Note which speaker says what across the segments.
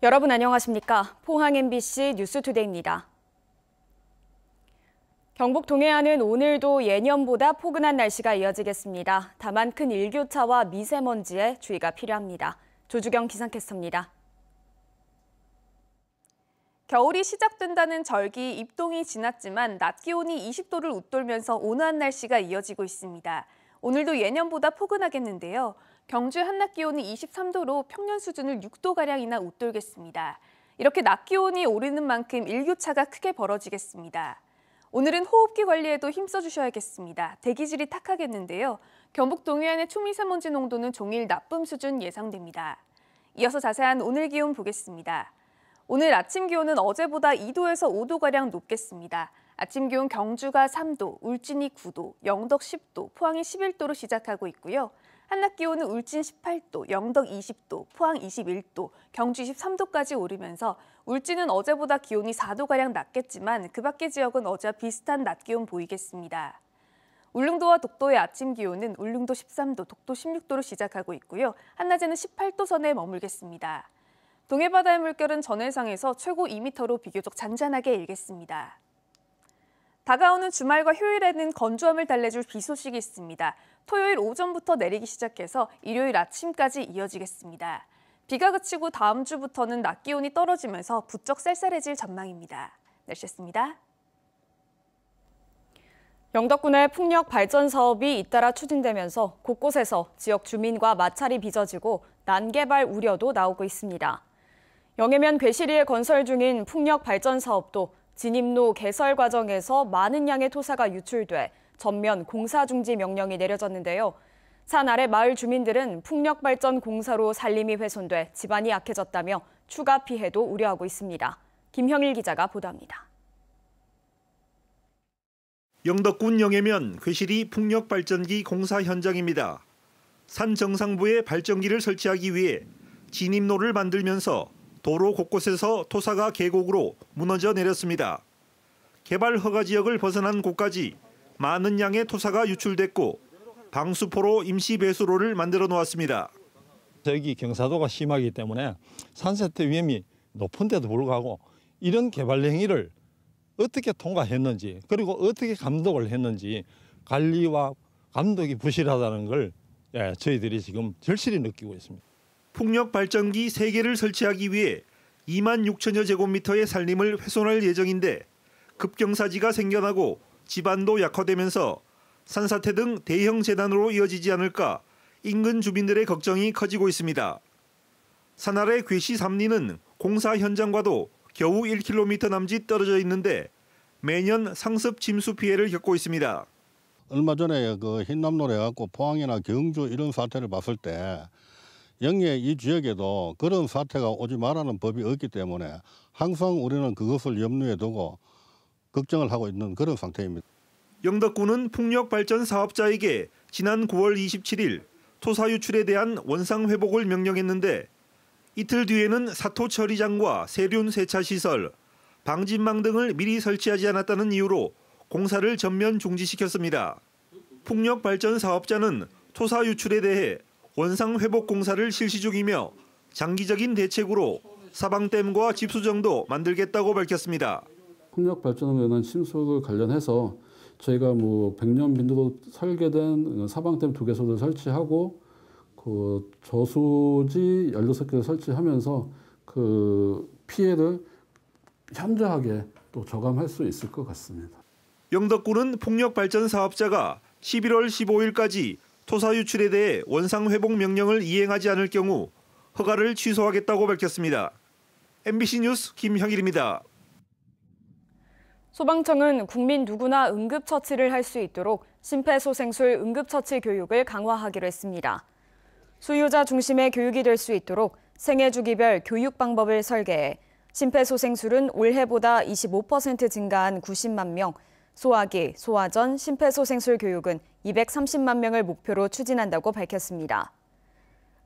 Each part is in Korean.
Speaker 1: 여러분 안녕하십니까? 포항 MBC 뉴스투데이입니다. 경북 동해안은 오늘도 예년보다 포근한 날씨가 이어지겠습니다. 다만 큰 일교차와 미세먼지에 주의가 필요합니다. 조주경 기상캐스터입니다.
Speaker 2: 겨울이 시작된다는 절기 입동이 지났지만 낮 기온이 20도를 웃돌면서 온화한 날씨가 이어지고 있습니다. 오늘도 예년보다 포근하겠는데요. 경주 한낮 기온이 23도로 평년 수준을 6도가량이나 웃돌겠습니다. 이렇게 낮 기온이 오르는 만큼 일교차가 크게 벌어지겠습니다. 오늘은 호흡기 관리에도 힘써주셔야겠습니다. 대기질이 탁하겠는데요. 경북 동해안의 초미세먼지 농도는 종일 나쁨 수준 예상됩니다. 이어서 자세한 오늘 기온 보겠습니다. 오늘 아침 기온은 어제보다 2도에서 5도가량 높겠습니다. 아침 기온 경주가 3도, 울진이 9도, 영덕 10도, 포항이 11도로 시작하고 있고요. 한낮 기온은 울진 18도, 영덕 20도, 포항 21도, 경주 23도까지 오르면서 울진은 어제보다 기온이 4도가량 낮겠지만 그 밖의 지역은 어제와 비슷한 낮 기온 보이겠습니다. 울릉도와 독도의 아침 기온은 울릉도 13도, 독도 16도로 시작하고 있고요. 한낮에는 18도 선에 머물겠습니다. 동해바다의 물결은 전해상에서 최고 2m로 비교적 잔잔하게 일겠습니다. 다가오는 주말과 휴일에는 건조함을 달래줄 비 소식이 있습니다. 토요일 오전부터 내리기 시작해서 일요일 아침까지 이어지겠습니다. 비가 그치고 다음 주부터는 낮 기온이 떨어지면서 부쩍 쌀쌀해질 전망입니다. 날씨였습니다.
Speaker 1: 영덕군의 풍력 발전 사업이 잇따라 추진되면서 곳곳에서 지역 주민과 마찰이 빚어지고 난개발 우려도 나오고 있습니다. 영해면 괴시리에 건설 중인 풍력 발전 사업도 진입로 개설 과정에서 많은 양의 토사가 유출돼 전면 공사 중지 명령이 내려졌는데요. 산 아래 마을 주민들은 풍력 발전 공사로 살림이 훼손돼 집안이 약해졌다며 추가 피해도 우려하고 있습니다. 김형일 기자가 보도합니다.
Speaker 3: 영덕군 영해면 괴시리 풍력 발전기 공사 현장입니다. 산 정상부에 발전기를 설치하기 위해 진입로를 만들면서 도로 곳곳에서 토사가 계곡으로 무너져 내렸습니다. 개발 허가 지역을 벗어난 곳까지 많은 양의 토사가 유출됐고 방수포로 임시 배수로를 만들어 놓았습니다.
Speaker 4: 여기 경사도가 심하기 때문에 산사태 위험이 높은데도 불구하고 이런 개발 행위를 어떻게 통과했는지 그리고 어떻게 감독을 했는지 관리와 감독이 부실하다는 걸 저희들이 지금 절실히 느끼고 있습니다.
Speaker 3: 풍력 발전기 3개를 설치하기 위해 2만 6천여 제곱미터의 산림을 훼손할 예정인데 급경사지가 생겨나고 집안도 약화되면서 산사태 등 대형 재난으로 이어지지 않을까 인근 주민들의 걱정이 커지고 있습니다. 산 아래 괴시 삼리는 공사 현장과도 겨우 1km 남짓 떨어져 있는데 매년 상습 침수 피해를 겪고 있습니다.
Speaker 5: 얼마 전에 그 흰남노래 갖고 포항이나 경주 이런 사태를 봤을 때 영해 이 지역에도 그런 사태가 오지 말라는 법이 없기 때문에 항상 우리는 그것을 염두에 두고 걱정을 하고 있는 그런 상태입니다.
Speaker 3: 영덕군은 풍력 발전 사업자에게 지난 9월 27일 토사 유출에 대한 원상 회복을 명령했는데 이틀 뒤에는 사토 처리장과 세륜 세차 시설, 방진망 등을 미리 설치하지 않았다는 이유로 공사를 전면 중지시켰습니다. 풍력 발전 사업자는 토사 유출에 대해 원상 회복 공사를 실시 중이며 장기적인 대책으로 사방댐과 집수정도 만들겠다고 밝혔습니다.
Speaker 6: 풍력 발전으로 인한 침수를 관련해서 저희가 100년 빈도로 설계된 사방댐 2개소를 설치하고 그 저수지 16개를 설치하면서 그 피해를 현저하게 또 저감할 수 있을 것 같습니다.
Speaker 3: 영덕군은 풍력 발전 사업자가 11월 15일까지 토사 유출에 대해 원상 회복 명령을 이행하지 않을 경우 허가를 취소하겠다고 밝혔습니다. MBC 뉴스 김형일입니다.
Speaker 1: 소방청은 국민 누구나 응급처치를 할 수 있도록 심폐소생술 응급처치 교육을 강화하기로 했습니다. 수요자 중심의 교육이 될 수 있도록 생애주기별 교육 방법을 설계해 심폐소생술은 올해보다 25% 증가한 90만 명, 소화기, 소화전, 심폐소생술 교육은 230만 명을 목표로 추진한다고 밝혔습니다.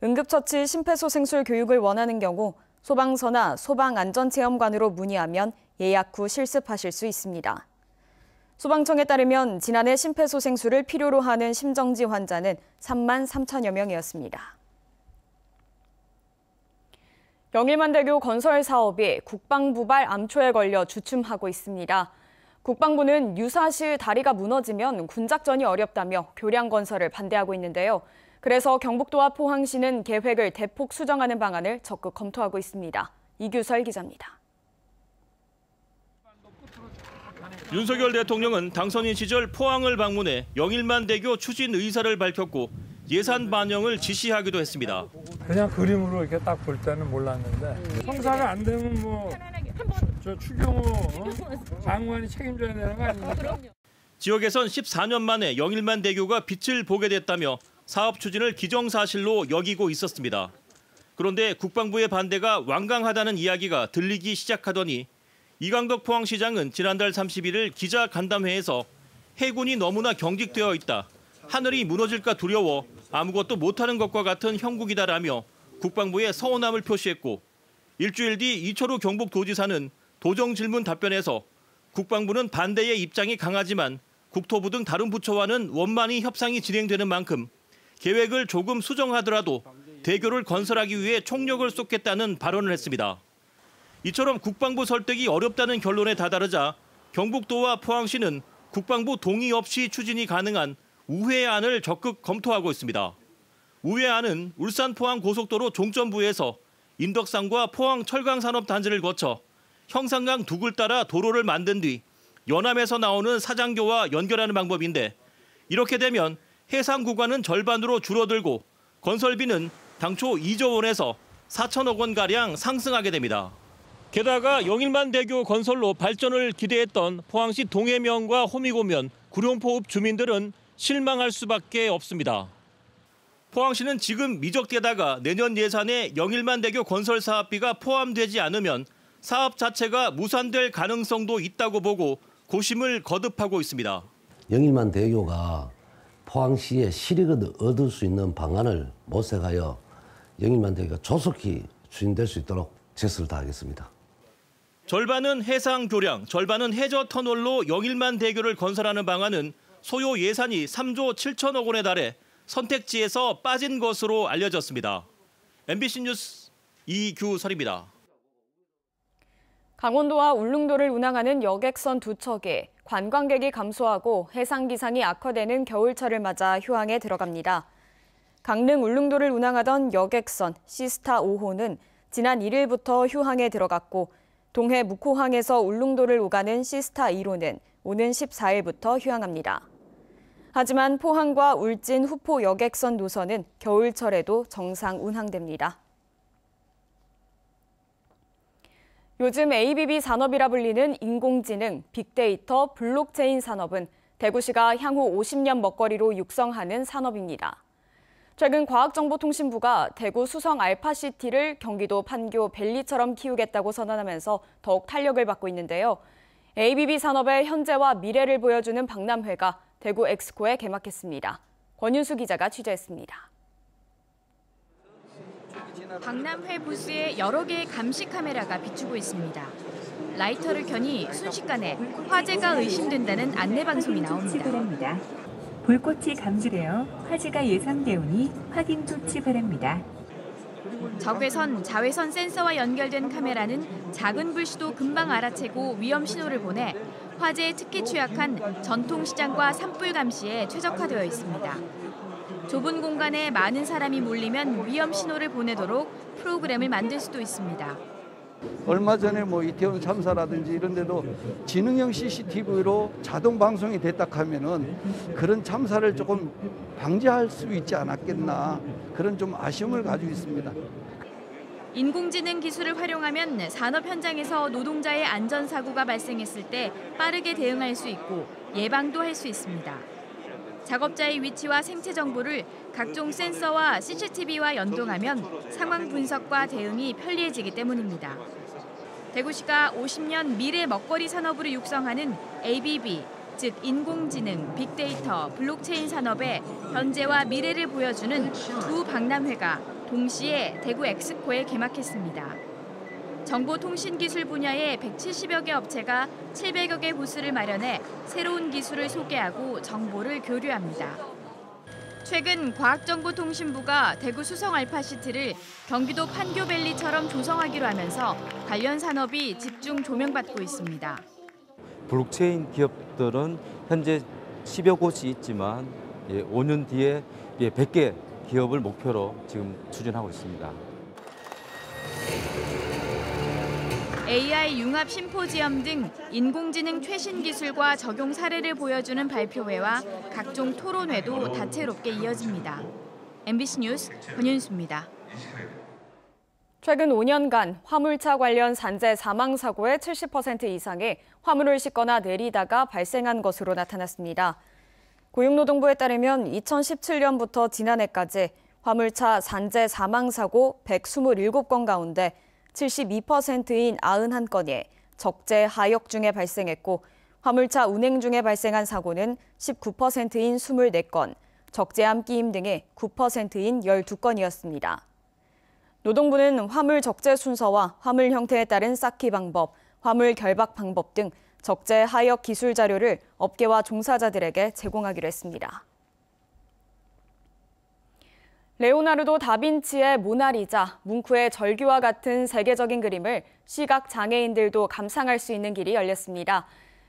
Speaker 1: 응급처치 심폐소생술 교육을 원하는 경우 소방서나 소방안전체험관으로 문의하면 예약 후 실습하실 수 있습니다. 소방청에 따르면 지난해 심폐소생술을 필요로 하는 심정지 환자는 3만 3천여 명이었습니다. 영일만대교 건설 사업이 국방부발 암초에 걸려 주춤하고 있습니다. 국방부는 유사시 다리가 무너지면 군작전이 어렵다며 교량 건설을 반대하고 있는데요. 그래서 경북도와 포항시는 계획을 대폭 수정하는 방안을 적극 검토하고 있습니다. 이규설 기자입니다.
Speaker 7: 윤석열 대통령은 당선인 시절 포항을 방문해 영일만대교 추진 의사를 밝혔고 예산 반영을 지시하기도 했습니다.
Speaker 8: 그냥 그림으로 이렇게 딱 볼 때는 몰랐는데 성사가 안 되면 뭐 저 추경호 장관이 책임져야 되는 거 아닙니까?
Speaker 7: 지역에선 14년 만에 영일만대교가 빛을 보게 됐다며 사업 추진을 기정사실로 여기고 있었습니다. 그런데 국방부의 반대가 완강하다는 이야기가 들리기 시작하더니 이강덕 포항시장은 지난달 31일 기자간담회에서 해군이 너무나 경직되어 있다. 하늘이 무너질까 두려워 아무것도 못하는 것과 같은 형국이다라며 국방부에 서운함을 표시했고 일주일 뒤 이철우 경북도지사는 도정 질문 답변에서 국방부는 반대의 입장이 강하지만 국토부 등 다른 부처와는 원만히 협상이 진행되는 만큼 계획을 조금 수정하더라도 대교를 건설하기 위해 총력을 쏟겠다는 발언을 했습니다. 이처럼 국방부 설득이 어렵다는 결론에 다다르자 경북도와 포항시는 국방부 동의 없이 추진이 가능한 우회안을 적극 검토하고 있습니다. 우회안은 울산 포항 고속도로 종점부에서 인덕산과 포항 철강산업단지를 거쳐 형산강 둑을 따라 도로를 만든 뒤 연암에서 나오는 사장교와 연결하는 방법인데 이렇게 되면 해상 구간은 절반으로 줄어들고 건설비는 당초 2조 원에서 4천억 원가량 상승하게 됩니다. 게다가 영일만대교 건설로 발전을 기대했던 포항시 동해면과 호미곶면, 구룡포읍 주민들은 실망할 수밖에 없습니다. 포항시는 지금 미적되다가 내년 예산에 영일만대교 건설 사업비가 포함되지 않으면 사업 자체가 무산될 가능성도 있다고 보고 고심을 거듭하고 있습니다.
Speaker 9: 영일만대교가 포항시에 실익을 얻을 수 있는 방안을 모색하여 영일만대교가 조속히 추진될 수 있도록 최선을 다하겠습니다.
Speaker 7: 절반은 해상 교량, 절반은 해저 터널로 영일만대교를 건설하는 방안은 소요 예산이 3조 7천억 원에 달해 선택지에서 빠진 것으로 알려졌습니다. MBC 뉴스 이규설입니다.
Speaker 1: 강원도와 울릉도를 운항하는 여객선 2척이 관광객이 감소하고 해상 기상이 악화되는 겨울철을 맞아 휴항에 들어갑니다. 강릉 울릉도를 운항하던 여객선 시스타 5호는 지난 1일부터 휴항에 들어갔고 동해 묵호항에서 울릉도를 오가는 시스타 1호는 오는 14일부터 휴항합니다. 하지만 포항과 울진, 후포 여객선 노선은 겨울철에도 정상 운항됩니다. 요즘 ABB 산업이라 불리는 인공지능, 빅데이터, 블록체인 산업은 대구시가 향후 50년 먹거리로 육성하는 산업입니다. 최근 과학정보통신부가 대구 수성 알파시티를 경기도 판교 벨리처럼 키우겠다고 선언하면서 더욱 탄력을 받고 있는데요. ABB 산업의 현재와 미래를 보여주는 박람회가 대구 엑스코에 개막했습니다. 권윤수 기자가 취재했습니다.
Speaker 10: 박람회 부스에 여러 개의 감시 카메라가 비추고 있습니다. 라이터를 켜니 순식간에 화재가 의심된다는 안내방송이 나옵니다.
Speaker 11: 불꽃이 감지되어 화재가 예상되오니 확인 조치 바랍니다.
Speaker 10: 적외선, 자외선 센서와 연결된 카메라는 작은 불씨도 금방 알아채고 위험 신호를 보내 화재에 특히 취약한 전통시장과 산불 감시에 최적화되어 있습니다. 좁은 공간에 많은 사람이 몰리면 위험 신호를 보내도록 프로그램을 만들 수도 있습니다.
Speaker 12: 얼마 전에 이태원 참사라든지 이런 데도 지능형 CCTV로 자동 방송이 됐다 하면은 그런 참사를 조금 방지할 수 있지 않았겠나 그런 좀 아쉬움을 가지고 있습니다.
Speaker 10: 인공지능 기술을 활용하면 산업 현장에서 노동자의 안전사고가 발생했을 때 빠르게 대응할 수 있고 예방도 할 수 있습니다. 작업자의 위치와 생체 정보를 각종 센서와 CCTV와 연동하면 상황 분석과 대응이 편리해지기 때문입니다. 대구시가 50년 미래 먹거리 산업으로 육성하는 ABB, 즉 인공지능, 빅데이터, 블록체인 산업의 현재와 미래를 보여주는 두 박람회가 동시에 대구 엑스코에 개막했습니다. 정보통신기술 분야의 170여 개 업체가 700여 개 부스를 마련해 새로운 기술을 소개하고 정보를 교류합니다. 최근 과학정보통신부가 대구 수성 알파시티를 경기도 판교밸리처럼 조성하기로 하면서 관련 산업이 집중 조명받고 있습니다.
Speaker 13: 블록체인 기업들은 현재 10여 곳이 있지만 5년 뒤에 100개 기업을 목표로 지금 추진하고 있습니다.
Speaker 10: AI 융합 심포지엄 등 인공지능 최신 기술과 적용 사례를 보여주는 발표회와 각종 토론회도 다채롭게 이어집니다. MBC 뉴스 권윤수입니다.
Speaker 1: 최근 5년간 화물차 관련 산재 사망 사고의 70% 이상이 화물을 싣거나 내리다가 발생한 것으로 나타났습니다. 고용노동부에 따르면 2017년부터 지난해까지 화물차 산재 사망 사고 127건 가운데 72%인 91건이 적재 하역 중에 발생했고 화물차 운행 중에 발생한 사고는 19%인 24건, 적재함 끼임 등의 9%인 12건이었습니다. 노동부는 화물 적재 순서와 화물 형태에 따른 쌓기 방법, 화물 결박 방법 등 적재 하역 기술 자료를 업계와 종사자들에게 제공하기로 했습니다. 레오나르도 다빈치의 모나리자, 뭉크의 절규와 같은 세계적인 그림을 시각 장애인들도 감상할 수 있는 길이 열렸습니다.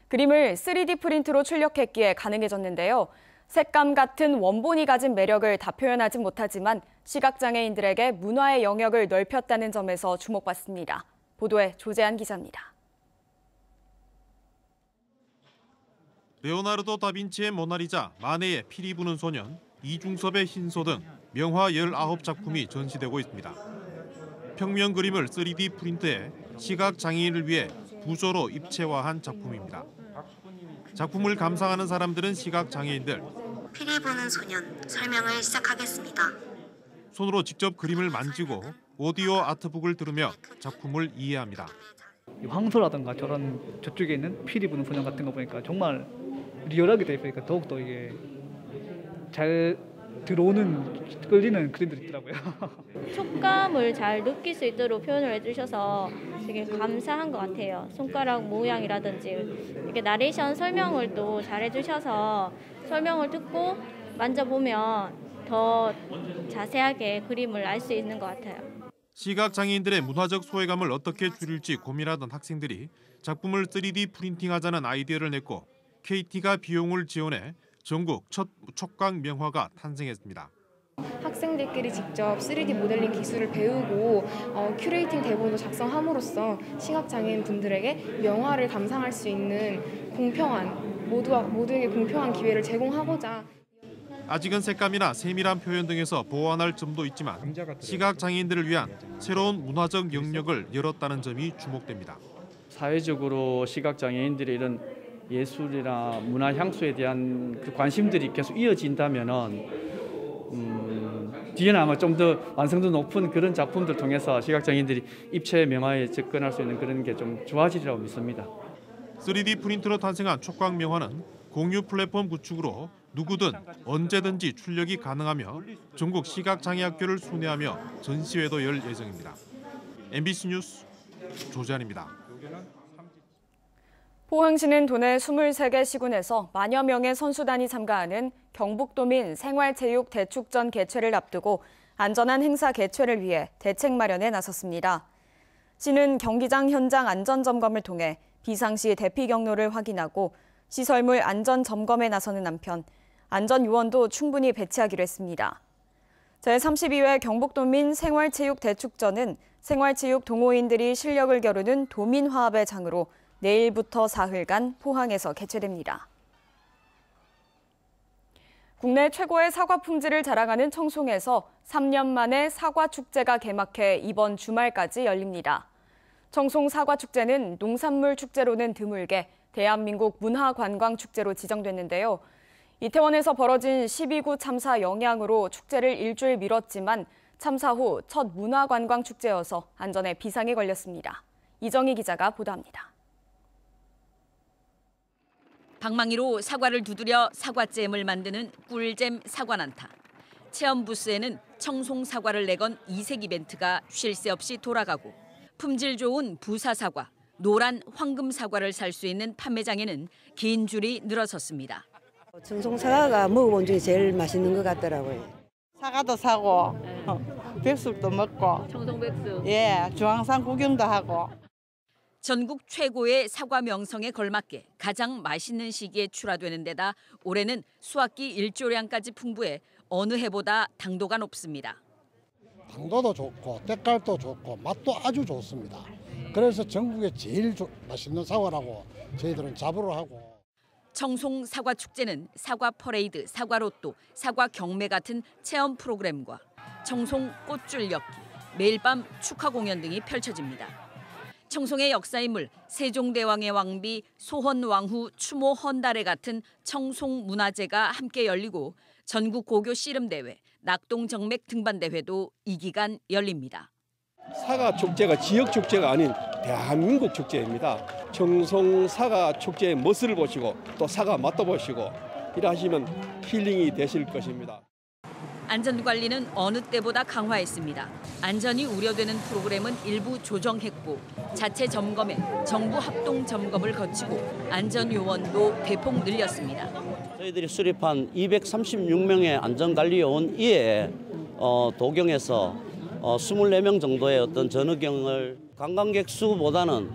Speaker 1: 그림을 3D 프린트로 출력했기에 가능해졌는데요. 색감 같은 원본이 가진 매력을 다 표현하지 못하지만 시각 장애인들에게 문화의 영역을 넓혔다는 점에서 주목받습니다. 보도에 조재한 기자입니다.
Speaker 14: 레오나르도 다빈치의 모나리자, 마네의 피리 부는 소년, 이중섭의 흰소 등 명화 19작품이 전시되고 있습니다. 평면 그림을 3D 프린트해 시각 장애인을 위해 부조로 입체화한 작품입니다. 작품을 감상하는 사람들은 시각 장애인들.
Speaker 15: 피리 부는 소년, 설명을 시작하겠습니다.
Speaker 14: 손으로 직접 그림을 만지고 오디오 아트북을 들으며 작품을 이해합니다.
Speaker 16: 황소라든가 저쪽에 있는 피리 부는 소년 같은 거 보니까 정말 리얼하게 돼 있으니까 더욱더 이게 잘 끌리는 그림들이 있더라고요.
Speaker 17: 촉감을 잘 느낄 수 있도록 표현을 해주셔서 되게 감사한 것 같아요. 손가락 모양이라든지 이렇게 나레이션 설명을 또 잘 해주셔서 설명을 듣고 만져보면 더 자세하게 그림을 알 수 있는 것 같아요.
Speaker 14: 시각장애인들의 문화적 소외감을 어떻게 줄일지 고민하던 학생들이 작품을 3D 프린팅하자는 아이디어를 냈고 KT가 비용을 지원해 전국 첫 촉각 명화가 탄생했습니다.
Speaker 18: 학생들끼리 직접 3D 모델링 기술을 배우고 큐레이팅 대본도 작성함으로써 시각장애인 분들에게 명화를 감상할 수 있는 공평한, 모두에게 공평한 기회를 제공하고자.
Speaker 14: 아직은 색감이나 세밀한 표현 등에서 보완할 점도 있지만 시각장애인들을 위한 새로운 문화적 영역을 열었다는 점이 주목됩니다.
Speaker 19: 사회적으로 시각장애인들의 이런 예술이나 문화 향수에 대한 그 관심들이 계속 이어진다면은 뒤에는 아마 좀 더 완성도 높은 그런 작품들 통해서 시각장애인들이 입체 명화에 접근할 수 있는 그런 게 좀 좋아지리라고 믿습니다.
Speaker 14: 3D 프린터로 탄생한 촉각 명화는 공유 플랫폼 구축으로 누구든 언제든지 출력이 가능하며 전국 시각장애학교를 순회하며 전시회도 열 예정입니다. MBC 뉴스 조재환입니다.
Speaker 1: 포항시는 도내 23개 시군에서 만여 명의 선수단이 참가하는 경북도민 생활체육 대축전 개최를 앞두고 안전한 행사 개최를 위해 대책 마련에 나섰습니다. 시는 경기장 현장 안전점검을 통해 비상시 대피 경로를 확인하고 시설물 안전 점검에 나서는 한편 안전요원도 충분히 배치하기로 했습니다. 제32회 경북도민 생활체육 대축전은 생활체육 동호인들이 실력을 겨루는 도민화합의 장으로 내일부터 사흘간 포항에서 개최됩니다. 국내 최고의 사과 품질을 자랑하는 청송에서 3년 만에 사과축제가 개막해 이번 주말까지 열립니다. 청송 사과축제는 농산물 축제로는 드물게 대한민국 문화관광축제로 지정됐는데요. 이태원에서 벌어진 12구 참사 영향으로 축제를 일주일 미뤘지만 참사 후 첫 문화관광축제여서 안전에 비상이 걸렸습니다. 이정희 기자가 보도합니다.
Speaker 20: 방망이로 사과를 두드려 사과잼을 만드는 꿀잼 사과난타. 체험 부스에는 청송 사과를 내건 이색 이벤트가 쉴 새 없이 돌아가고 품질 좋은 부사 사과, 노란 황금 사과를 살 수 있는 판매장에는 긴 줄이 늘어섰습니다.
Speaker 21: 청송 사과가 먹어본 중에 제일 맛있는 것 같더라고요.
Speaker 22: 사과도 사고 백숙도 먹고
Speaker 10: 청송백숙.
Speaker 22: 예, 중앙산 구경도 하고.
Speaker 20: 전국 최고의 사과 명성에 걸맞게 가장 맛있는 시기에 출하되는 데다 올해는 수확기 일조량까지 풍부해 어느 해보다 당도가 높습니다.
Speaker 23: 당도도 좋고 때깔도 좋고 맛도 아주 좋습니다. 그래서 전국에 제일 맛있는 사과라고 저희들은 자부를 하고.
Speaker 20: 청송 사과 축제는 사과 퍼레이드, 사과 로또, 사과 경매 같은 체험 프로그램과 청송 꽃줄 엮기, 매일 밤 축하 공연 등이 펼쳐집니다. 청송의 역사인물 세종대왕의 왕비, 소헌왕후, 추모 헌달에 같은 청송 문화제가 함께 열리고 전국 고교 씨름대회, 낙동정맥 등반대회도 이 기간 열립니다.
Speaker 24: 사과 축제가 지역 축제가 아닌 대한민국 축제입니다. 청송 사과 축제의 멋을 보시고 또 사과 맛도 보시고 이러시면 힐링이 되실 것입니다.
Speaker 20: 안전관리는 어느 때보다 강화했습니다. 안전이 우려되는 프로그램은 일부 조정했고 자체 점검에 정부 합동 점검을 거치고 안전요원도 대폭 늘렸습니다.
Speaker 25: 저희들이 수립한 236명의 안전관리요원 이외에 도경에서 24명 정도의 어떤 전후경을 관광객 수보다는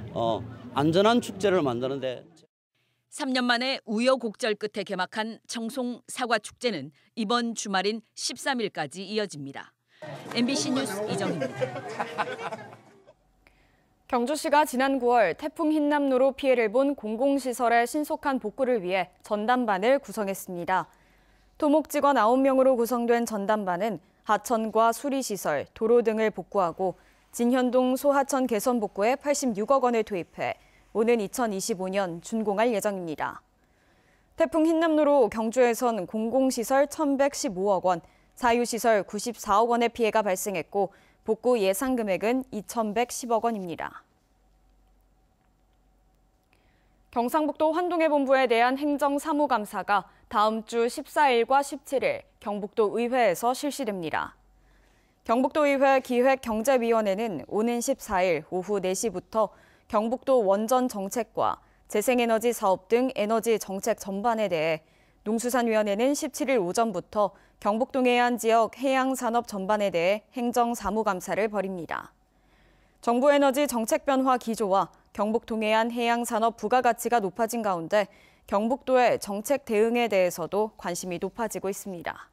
Speaker 25: 안전한 축제를 만드는데
Speaker 20: 3년 만에 우여곡절 끝에 개막한 청송 사과축제는 이번 주말인 13일까지 이어집니다. MBC 뉴스 이정희입니다.
Speaker 1: 경주시가 지난 9월 태풍 흰남노로 피해를 본 공공시설의 신속한 복구를 위해 전담반을 구성했습니다. 토목 직원 9명으로 구성된 전담반은 하천과 수리시설, 도로 등을 복구하고 진현동 소하천 개선 복구에 86억 원을 투입해 오는 2025년 준공할 예정입니다. 태풍 흰남노로 경주에선 공공시설 1,115억 원, 사유시설 94억 원의 피해가 발생했고 복구 예상 금액은 2,110억 원입니다. 경상북도 환동해 본부에 대한 행정사무감사가 다음 주 14일과 17일 경북도 의회에서 실시됩니다. 경북도의회 기획경제위원회는 오는 14일 오후 4시부터 경북도 원전 정책과 재생에너지 사업 등 에너지 정책 전반에 대해, 농수산위원회는 17일 오전부터 경북 동해안 지역 해양산업 전반에 대해 행정사무감사를 벌입니다. 정부 에너지 정책 변화 기조와 경북 동해안 해양산업 부가가치가 높아진 가운데 경북도의 정책 대응에 대해서도 관심이 높아지고 있습니다.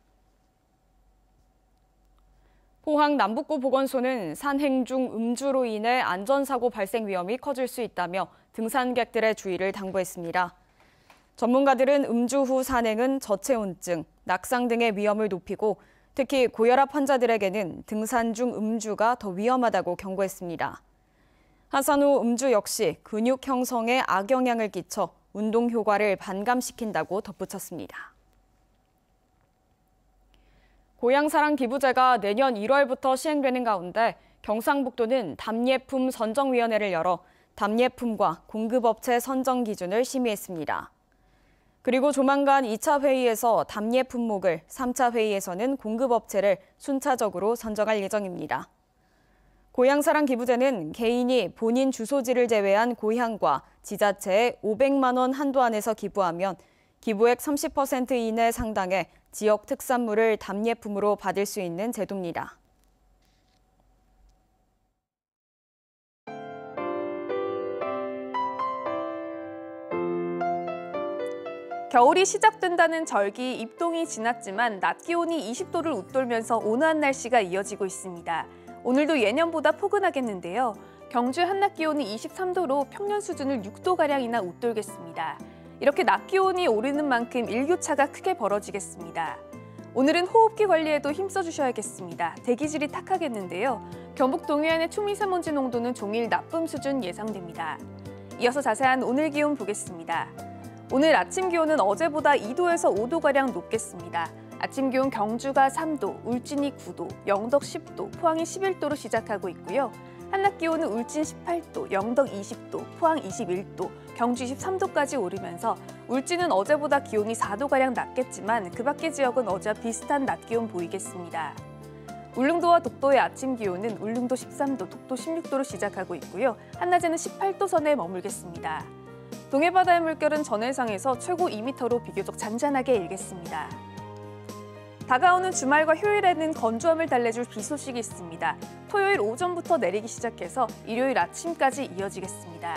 Speaker 1: 포항 남북구 보건소는 산행 중 음주로 인해 안전사고 발생 위험이 커질 수 있다며 등산객들의 주의를 당부했습니다. 전문가들은 음주 후 산행은 저체온증, 낙상 등의 위험을 높이고 특히 고혈압 환자들에게는 등산 중 음주가 더 위험하다고 경고했습니다. 하산 후 음주 역시 근육 형성에 악영향을 끼쳐 운동 효과를 반감시킨다고 덧붙였습니다. 고향사랑 기부제가 내년 1월부터 시행되는 가운데 경상북도는 답례품 선정위원회를 열어 답례품과 공급업체 선정 기준을 심의했습니다. 그리고 조만간 2차 회의에서 답례 품목을, 3차 회의에서는 공급업체를 순차적으로 선정할 예정입니다. 고향사랑 기부제는 개인이 본인 주소지를 제외한 고향과 지자체에 500만 원 한도 안에서 기부하면 기부액 30% 이내 상당의 지역 특산물을 답례품으로 받을 수 있는 제도입니다.
Speaker 2: 겨울이 시작된다는 절기 입동이 지났지만 낮 기온이 20도를 웃돌면서 온화한 날씨가 이어지고 있습니다. 오늘도 예년보다 포근하겠는데요. 경주 한낮 기온이 23도로 평년 수준을 6도가량이나 웃돌겠습니다. 이렇게 낮 기온이 오르는 만큼 일교차가 크게 벌어지겠습니다. 오늘은 호흡기 관리에도 힘써주셔야겠습니다. 대기질이 탁하겠는데요. 경북 동해안의 초미세먼지 농도는 종일 나쁨 수준 예상됩니다. 이어서 자세한 오늘 기온 보겠습니다. 오늘 아침 기온은 어제보다 2도에서 5도가량 높겠습니다. 아침 기온 경주가 3도, 울진이 9도, 영덕 10도, 포항이 11도로 시작하고 있고요. 한낮 기온은 울진 18도, 영덕 20도, 포항 21도, 경주 23도까지 오르면서 울진은 어제보다 기온이 4도가량 낮겠지만 그 밖의 지역은 어제와 비슷한 낮 기온 보이겠습니다. 울릉도와 독도의 아침 기온은 울릉도 13도, 독도 16도로 시작하고 있고요. 한낮에는 18도 선에 머물겠습니다. 동해바다의 물결은 전해상에서 최고 2m로 비교적 잔잔하게 일겠습니다. 다가오는 주말과 휴일에는 건조함을 달래줄 비 소식이 있습니다. 토요일 오전부터 내리기 시작해서 일요일 아침까지 이어지겠습니다.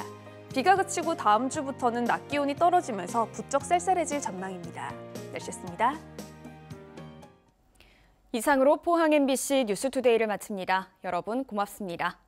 Speaker 2: 비가 그치고 다음 주부터는 낮 기온이 떨어지면서 부쩍 쌀쌀해질 전망입니다. 날씨였습니다.
Speaker 1: 이상으로 포항 MBC 뉴스투데이를 마칩니다. 여러분 고맙습니다.